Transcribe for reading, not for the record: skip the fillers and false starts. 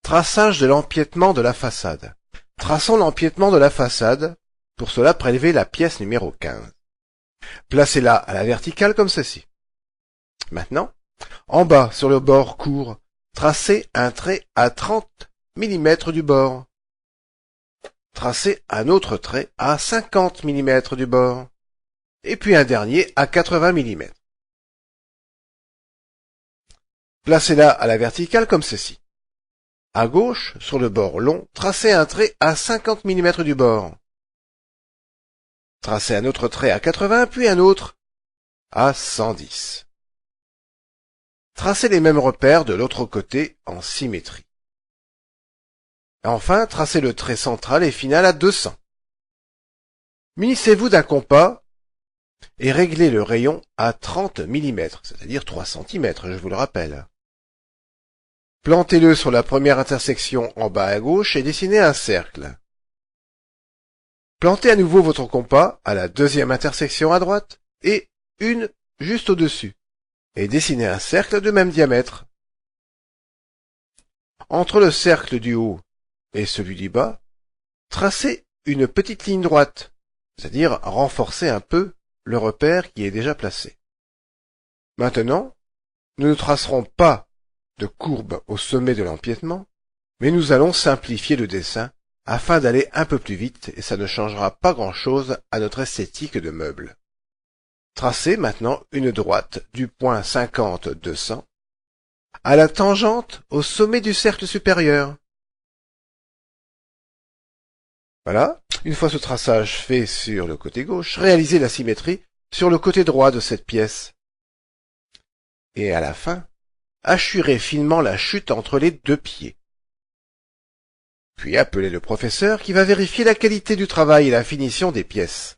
Traçage de l'empiètement de la façade. Traçons l'empiètement de la façade. Pour cela, prélevez la pièce numéro 15. Placez-la à la verticale comme ceci. Maintenant, en bas, sur le bord court, tracez un trait à 30 mm du bord. Tracez un autre trait à 50 mm du bord. Et puis un dernier à 80 mm. Placez-la à la verticale comme ceci. À gauche, sur le bord long, tracez un trait à 50 mm du bord. Tracez un autre trait à 80, puis un autre à 110. Tracez les mêmes repères de l'autre côté en symétrie. Enfin, tracez le trait central et final à 200. Munissez-vous d'un compas et réglez le rayon à 30 mm, c'est-à-dire 3 cm, je vous le rappelle. Plantez-le sur la première intersection en bas à gauche et dessinez un cercle. Plantez à nouveau votre compas à la deuxième intersection à droite et une juste au-dessus, et dessinez un cercle de même diamètre. Entre le cercle du haut et celui du bas, tracez une petite ligne droite, c'est-à-dire renforcez un peu le repère qui est déjà placé. Maintenant, nous ne tracerons pas de courbe au sommet de l'empiètement, mais nous allons simplifier le dessin afin d'aller un peu plus vite et ça ne changera pas grand-chose à notre esthétique de meuble. Tracez maintenant une droite du point 50-200 à la tangente au sommet du cercle supérieur. Voilà, une fois ce traçage fait sur le côté gauche, réalisez la symétrie sur le côté droit de cette pièce. Et à la fin, hachurez finement la chute entre les deux pieds. Puis appelez le professeur qui va vérifier la qualité du travail et la finition des pièces.